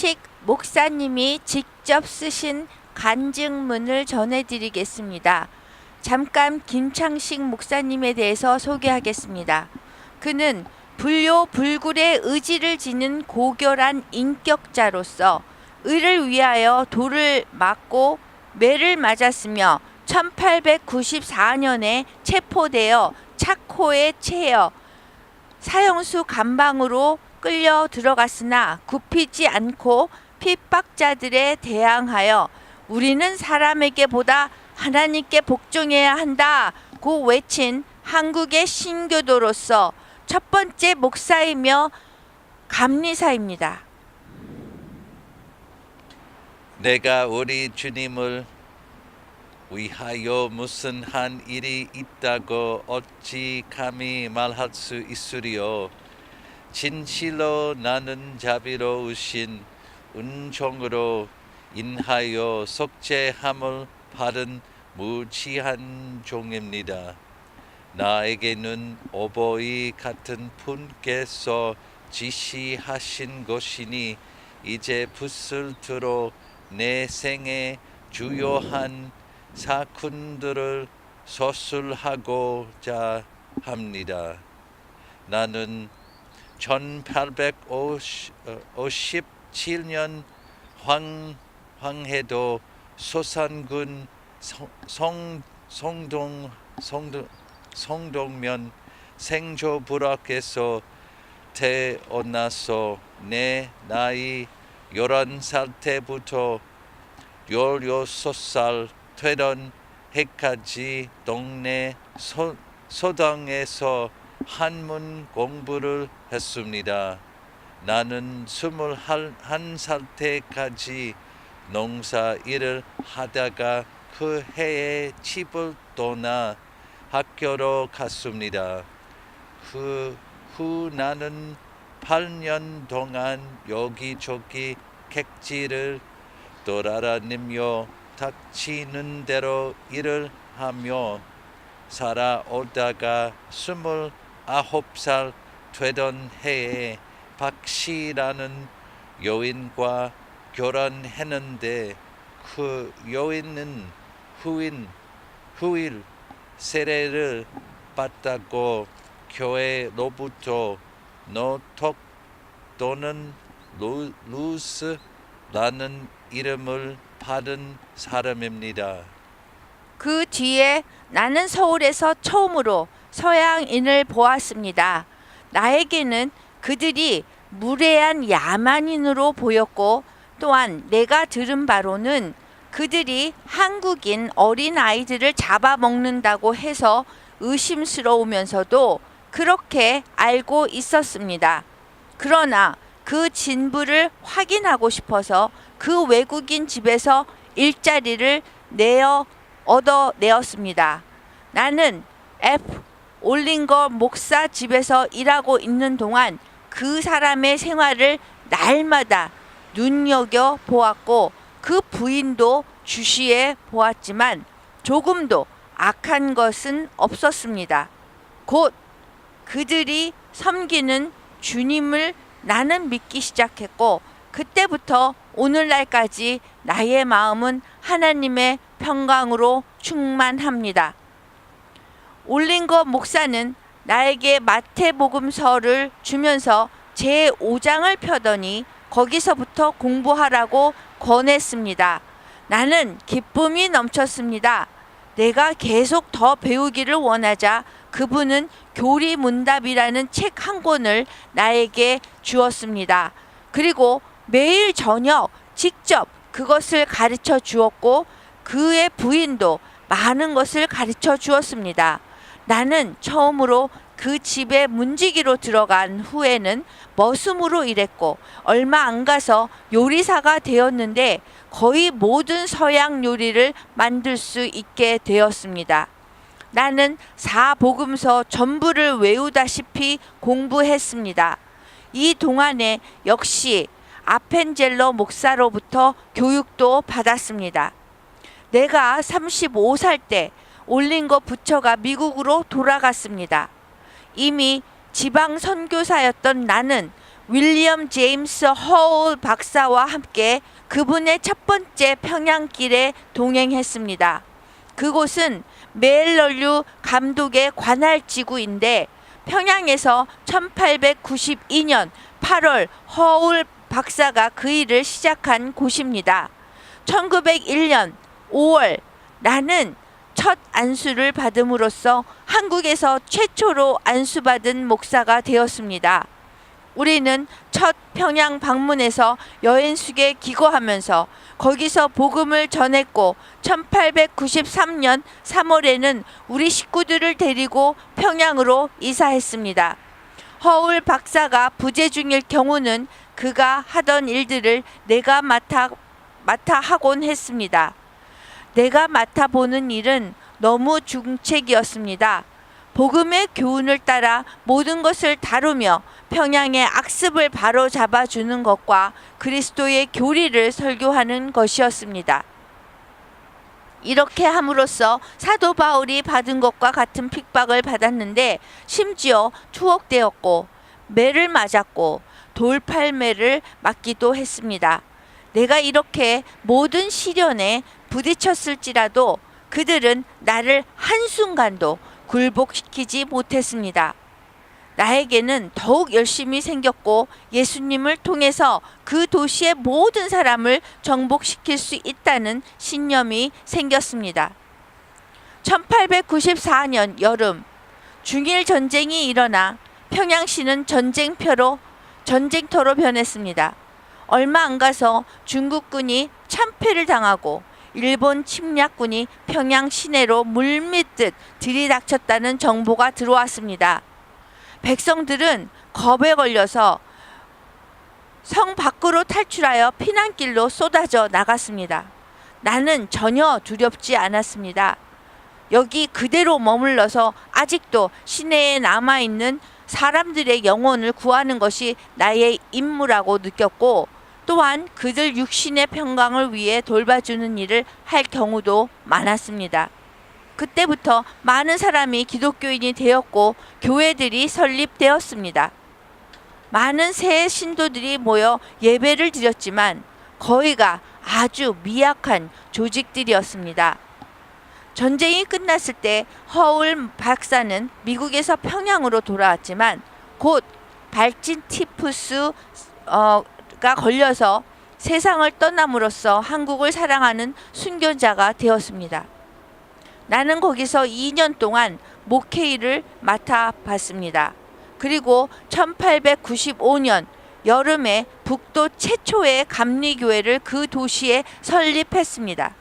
김창식 목사님이 직접 쓰신 간증문을 전해드리겠습니다. 잠깐 김창식 목사님에 대해서 소개하겠습니다. 그는 불교 불굴의 의지를 지닌 고결한 인격자로서 의를 위하여 돌을 맞고 매를 맞았으며 1894년에 체포되어 착호에 채여 사형수 감방으로 끌려 들어갔으나 굽히지 않고 핍박자들에 대항하여 우리는 사람에게 보다 하나님께 복종해야 한다고 외친 한국의 신교도로서 첫 번째 목사이며 감리사입니다. 내가 우리 주님을 위하여 무슨 한 일이 있다고 어찌 감히 말할 수 있으리요. 진실로 나는 자비로우신 은총으로 인하여 속죄함을 받은 무지한 종입니다. 나에게는 오보이 같은 분께서 지시하신 것이니 이제 붓을 들어 내 생의 주요한 사건들을 서술하고자 합니다. 나는 1857년 황해도 소산군 성동면 생조부락에서 태어나서 내 나이 11살 때부터 16살 되던 해까지 동네 소당에서 한문 공부를 했습니다. 나는 21살 때까지 농사 일을 하다가 그 해에 집을 떠나 학교로 갔습니다. 그 후 나는 8년 동안 여기저기 객지를 돌아다니며 닥치는 대로 일을 하며 살아오다가 29살 되던 해에 박씨라는 여인과 결혼했는데 그 여인은 후일 세례를 받다고 교회로부터 노톡 또는 루스라는 이름을 받은 사람입니다. 그 뒤에 나는 서울에서 처음으로 서양인을 보았습니다. 나에게는 그들이 무례한 야만인으로 보였고 또한 내가 들은 바로는 그들이 한국인 어린 아이들을 잡아먹는다고 해서 의심스러우면서도 그렇게 알고 있었습니다. 그러나 그 진부를 확인하고 싶어서 그 외국인 집에서 일자리를 얻어내었습니다. 나는 F. 올링거 목사 집에서 일하고 있는 동안 그 사람의 생활을 날마다 눈여겨 보았고 그 부인도 주시해 보았지만 조금도 악한 것은 없었습니다. 곧 그들이 섬기는 주님을 나는 믿기 시작했고 그때부터 오늘날까지 나의 마음은 하나님의 평강으로 충만합니다. 올링거 목사는 나에게 마태복음서를 주면서 제5장을 펴더니 거기서부터 공부하라고 권했습니다. 나는 기쁨이 넘쳤습니다. 내가 계속 더 배우기를 원하자 그분은 교리문답이라는 책 한 권을 나에게 주었습니다. 그리고 매일 저녁 직접 그것을 가르쳐 주었고 그의 부인도 많은 것을 가르쳐 주었습니다. 나는 처음으로 그 집에 문지기로 들어간 후에는 머슴으로 일했고 얼마 안 가서 요리사가 되었는데 거의 모든 서양 요리를 만들 수 있게 되었습니다. 나는 사복음서 전부를 외우다시피 공부했습니다. 이 동안에 역시 아펜젤러 목사로부터 교육도 받았습니다. 내가 35살 때 올링거 부처가 미국으로 돌아갔습니다. 이미 지방 선교사였던 나는 윌리엄 제임스 허울 박사와 함께 그분의 첫 번째 평양길에 동행했습니다. 그곳은 메일러류 감독의 관할지구인데 평양에서 1892년 8월 허울 박사가 그 일을 시작한 곳입니다. 1901년 5월 나는 첫 안수를 받음으로써 한국에서 최초로 안수받은 목사가 되었습니다. 우리는 첫 평양 방문에서 여행숙에 기거하면서 거기서 복음을 전했고 1893년 3월에는 우리 식구들을 데리고 평양으로 이사했습니다. 허울 박사가 부재 중일 경우는 그가 하던 일들을 내가 맡아 하곤 했습니다. 내가 맡아보는 일은 너무 중책이었습니다. 복음의 교훈을 따라 모든 것을 다루며 평양의 악습을 바로 잡아주는 것과 그리스도의 교리를 설교하는 것이었습니다. 이렇게 함으로써 사도 바울이 받은 것과 같은 핍박을 받았는데 심지어 투옥되었고 매를 맞았고 돌팔매를 맞기도 했습니다. 내가 이렇게 모든 시련에 부딪혔을지라도 그들은 나를 한순간도 굴복시키지 못했습니다. 나에게는 더욱 열심히 생겼고 예수님을 통해서 그 도시의 모든 사람을 정복시킬 수 있다는 신념이 생겼습니다. 1894년 여름 중일 전쟁이 일어나 평양시는 전쟁터로 변했습니다. 얼마 안 가서 중국군이 참패를 당하고 일본 침략군이 평양 시내로 물밀듯 들이닥쳤다는 정보가 들어왔습니다. 백성들은 겁에 걸려서 성 밖으로 탈출하여 피난길로 쏟아져 나갔습니다. 나는 전혀 두렵지 않았습니다. 여기 그대로 머물러서 아직도 시내에 남아있는 사람들의 영혼을 구하는 것이 나의 임무라고 느꼈고 또한 그들 육신의 평강을 위해 돌봐주는 일을 할 경우도 많았습니다. 그때부터 많은 사람이 기독교인이 되었고 교회들이 설립되었습니다. 많은 새 신도들이 모여 예배를 드렸지만 거의가 아주 미약한 조직들이었습니다. 전쟁이 끝났을 때 허울 박사는 미국에서 평양으로 돌아왔지만 곧 발진 티푸스가 걸려서 세상을 떠남으로써 한국을 사랑하는 순교자가 되었습니다. 나는 거기서 2년 동안 목회일을 맡아봤습니다. 그리고 1895년 여름에 북도 최초의 감리교회를 그 도시에 설립했습니다.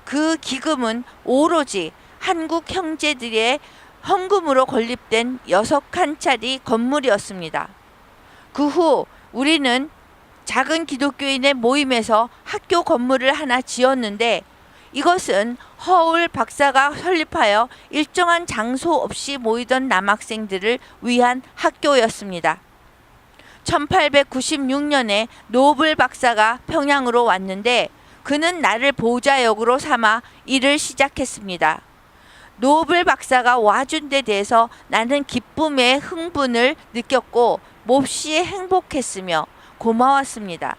그 기금은 오로지 한국 형제들의 헌금으로 건립된 6칸짜리 건물이었습니다. 그 후 우리는 작은 기독교인의 모임에서 학교 건물을 하나 지었는데 이것은 허울 박사가 설립하여 일정한 장소 없이 모이던 남학생들을 위한 학교였습니다. 1896년에 노블 박사가 평양으로 왔는데 그는 나를 보좌역으로 삼아 일을 시작했습니다. 노블 박사가 와준 데 대해서 나는 기쁨의 흥분을 느꼈고 몹시 행복했으며 고마웠습니다.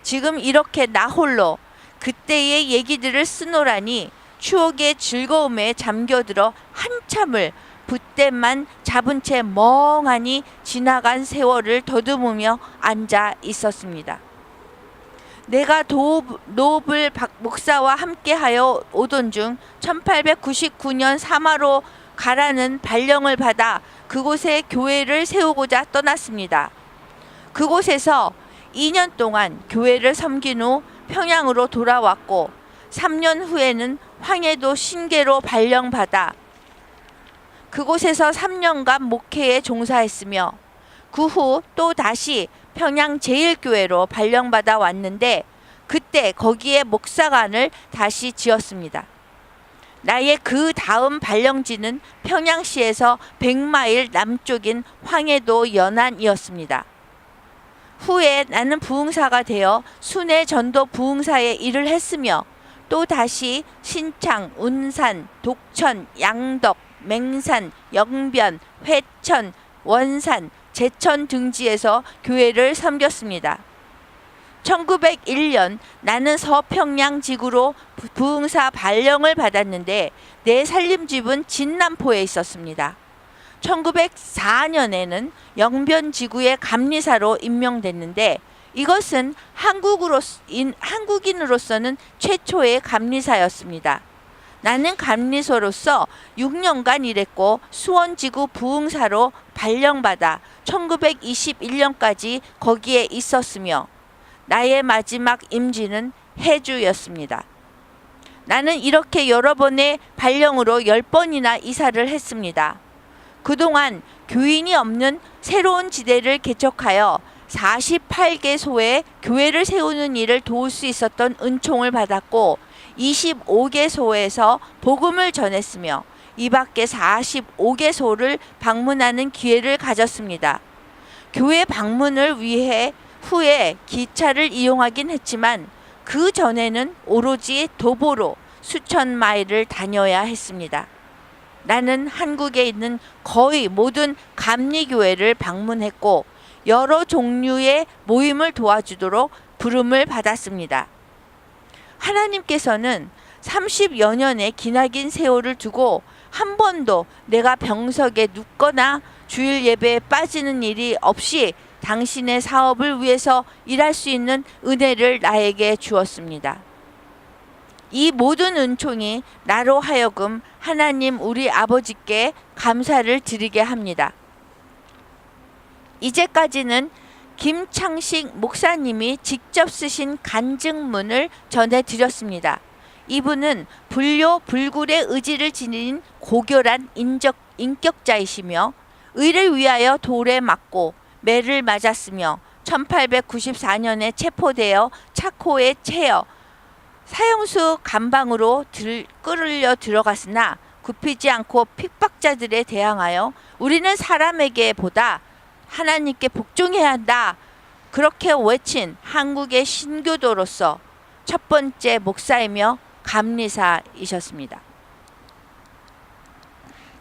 지금 이렇게 나 홀로 그때의 얘기들을 쓰노라니 추억의 즐거움에 잠겨들어 한참을 붓대만 잡은 채 멍하니 지나간 세월을 더듬으며 앉아 있었습니다. 내가 노블 목사와 함께하여 오던 중 1899년 사마로 가라는 발령을 받아 그곳에 교회를 세우고자 떠났습니다. 그곳에서 2년 동안 교회를 섬긴 후 평양으로 돌아왔고 3년 후에는 황해도 신계로 발령받아 그곳에서 3년간 목회에 종사했으며 그 후 또 다시 평양 제일교회로 발령받아 왔는데 그때 거기에 목사관을 다시 지었습니다. 나의 그 다음 발령지는 평양시에서 100마일 남쪽인 황해도 연안이었습니다. 후에 나는 부흥사가 되어 순회 전도 부흥사의 일을 했으며 또 다시 신창, 운산, 독천, 양덕, 맹산, 영변, 회천, 원산, 제천 등지에서 교회를 섬겼습니다. 1901년 나는 서평양 지구로 부흥사 발령을 받았는데 내 살림집은 진남포에 있었습니다. 1904년에는 영변 지구의 감리사로 임명됐는데 이것은 한국인으로서는 최초의 감리사였습니다. 나는 감리소로서 6년간 일했고 수원지구 부흥사로 발령받아 1921년까지 거기에 있었으며 나의 마지막 임지는 해주였습니다. 나는 이렇게 여러 번의 발령으로 10번이나 이사를 했습니다. 그동안 교인이 없는 새로운 지대를 개척하여 48개소에 교회를 세우는 일을 도울 수 있었던 은총을 받았고 25개소에서 복음을 전했으며 이 밖에 45개소를 방문하는 기회를 가졌습니다. 교회 방문을 위해 후에 기차를 이용하긴 했지만 그 전에는 오로지 도보로 수천 마일을 다녀야 했습니다. 나는 한국에 있는 거의 모든 감리교회를 방문했고 여러 종류의 모임을 도와주도록 부름을 받았습니다. 하나님께서는 30여 년의 기나긴 세월을 두고 한 번도 내가 병석에 눕거나 주일 예배에 빠지는 일이 없이 당신의 사업을 위해서 일할 수 있는 은혜를 나에게 주었습니다. 이 모든 은총이 나로 하여금 하나님 우리 아버지께 감사를 드리게 합니다. 이제까지는 김창식 목사님이 직접 쓰신 간증문을 전해드렸습니다. 이분은 불교 불굴의 의지를 지닌 고결한 인격자이시며 의를 위하여 돌에 맞고 매를 맞았으며 1894년에 체포되어 차코에 채여 사형수 감방으로 끌려 들어갔으나 굽히지 않고 핍박자들에 대항하여 우리는 사람에게 보다 하나님께 복종해야 한다. 그렇게 외친 한국의 신교도로서 첫 번째 목사이며 감리사이셨습니다.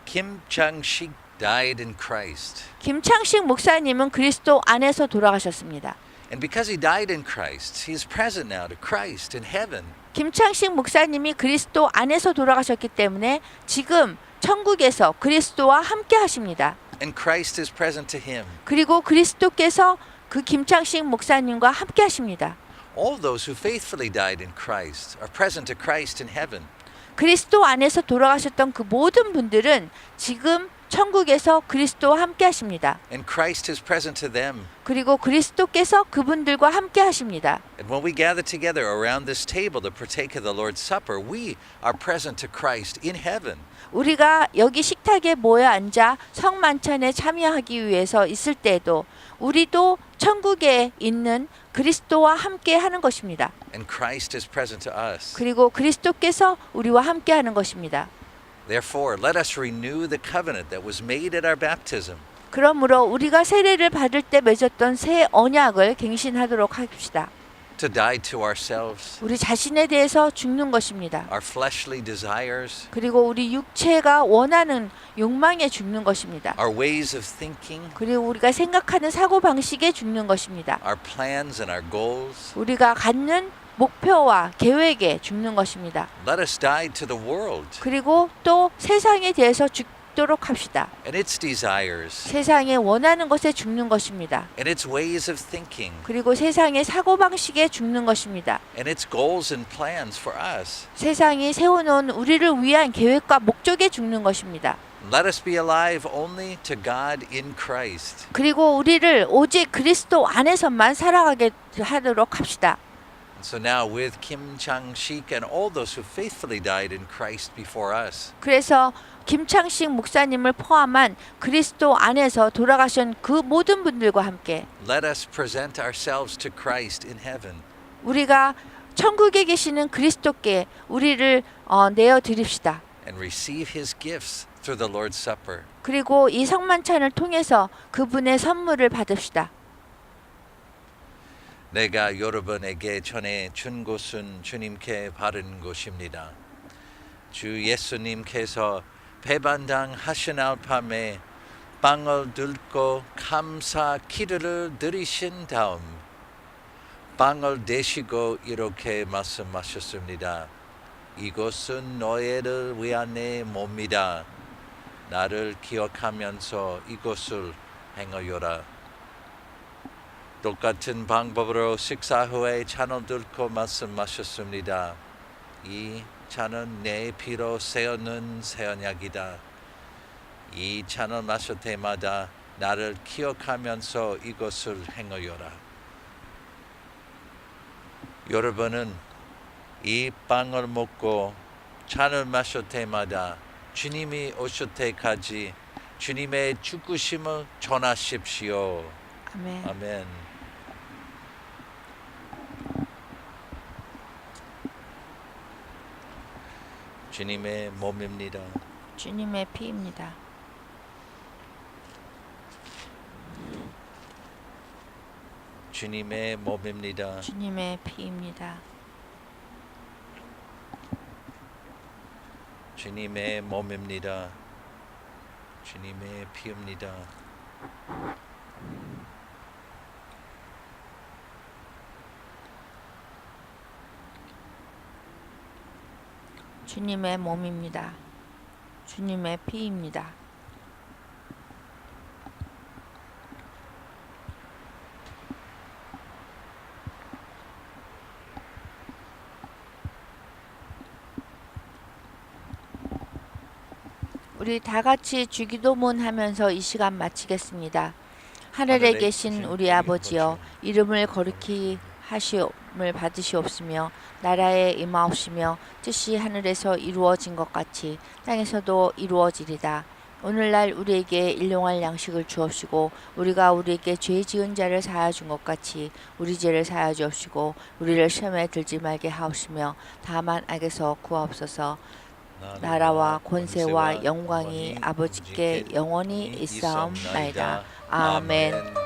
Kim Chang-sik died in Christ. 김창식 목사님은 그리스도 안에서 돌아가셨습니다. And because he died in Christ, he is present now to Christ in heaven. 김창식 목사님이 그리스도 안에서 돌아가셨기 때문에 지금 천국에서 그리스도와 함께 하십니다. And Christ is present to him. 그리고 그리스도께서 그 김창식 목사님과 함께 하십니다. All those who faithfully died in Christ are present to Christ in heaven. 그리스도 안에서 돌아가셨던 그 모든 분들은 지금 천국에서 그리스도와 함께 하십니다. And Christ is present to them. 그리고 그리스도께서 그분들과 함께 하십니다. And when we gather together around this table to partake of the Lord's Supper, we are present to Christ in heaven. 우리가 여기 식탁에 모여 앉아 성만찬에 참여하기 위해서 있을 때에도 우리도 천국에 있는 그리스도와 함께 하는 것입니다. And Christ is present to us. 그리고 그리스도께서 우리와 함께 하는 것입니다. Therefore, let us renew the covenant that was made at our baptism. 그러므로 우리가 세례를 받을 때 맺었던 새 언약을 갱신하도록 합시다. To die to ourselves, 우리 자신에 대해서 죽는 것입니다. our fleshly desires, 그리고 우리 육체가 원하는 욕망에 죽는 것입니다. our ways of thinking, 그리고 우리가 생각하는 사고방식에 죽는 것입니다. our plans and our goals. 우리가 갖는 목표와 계획에 죽는 것입니다. Let us die to the world 그리고 또 세상에 대해서 죽도록 합시다. and its desires 세상에 원하는 것에 죽는 것입니다. and its ways of thinking 그리고 세상의 사고방식에 죽는 것입니다. and its goals and plans for us. 세상이 세워놓은 우리를 위한 계획과 목적에 죽는 것입니다. Let us be alive only to God in Christ. 그리고 우리를 오직 그리스도 안에서만 살아가게 하도록 합시다. So now with Kim Chang-sik and all those who faithfully died in Christ before us, 그래서 김창식 목사님을 포함한 그리스도 안에서 돌아가신 그 모든 분들과 함께 let us present ourselves to Christ in heaven. 우리가 천국에 계시는 그리스도께 우리를 내어 드립시다. And receive his gifts through the Lord's Supper. 그리고 이 성만찬을 통해서 그분의 선물을 받읍시다. 내가 여러분에게 전해 준 것은 주님께 바른 것입니다. 주 예수님께서 배반당 하시날 밤에 빵을 들고 감사 기도를 드리신 다음 빵을 대시고 이렇게 말씀하셨습니다. 이것은 너희를 위한 내 몸이다. 나를 기억하면서 이것을 행하여라. 똑같은 방법으로 식사 후에 잔을 들고 말씀하셨습니다. 이 잔은 내 피로 세우는 새 언약이다. 이 잔을 마실 때마다 나를 기억하면서 이것을 행하여라. 여러분은 이 빵을 먹고 잔을 마실 때마다 주님이 오실 때까지 주님의 죽으심을 전하십시오. 아멘. 아멘. 주님의 몸입니다. 주님의 피입니다. 주님의 몸입니다. 주님의 피입니다. 주님의 몸입니다. 주님의 피입니다. 주님의 몸입니다. 주님의 피입니다. 우리 다 같이 주기도문 하면서 이 시간 마치겠습니다. 하늘에 계신 우리 아버지여, 이름을 거룩히 하시옵을 받으시옵시며 나라에 임하옵시며 뜻이 하늘에서 이루어진 것 같이 땅에서도 이루어지리다. 오늘날 우리에게 일용할 양식을 주옵시고 우리가 우리에게 죄 지은 자를 사하여 준 것 같이 우리 죄를 사하여 주옵시고 우리를 시험에 들지 말게 하옵시며 다만 악에서 구하옵소서. 나라와 권세와 영광이 아버지께 영원히 있사옵나이다. 아멘.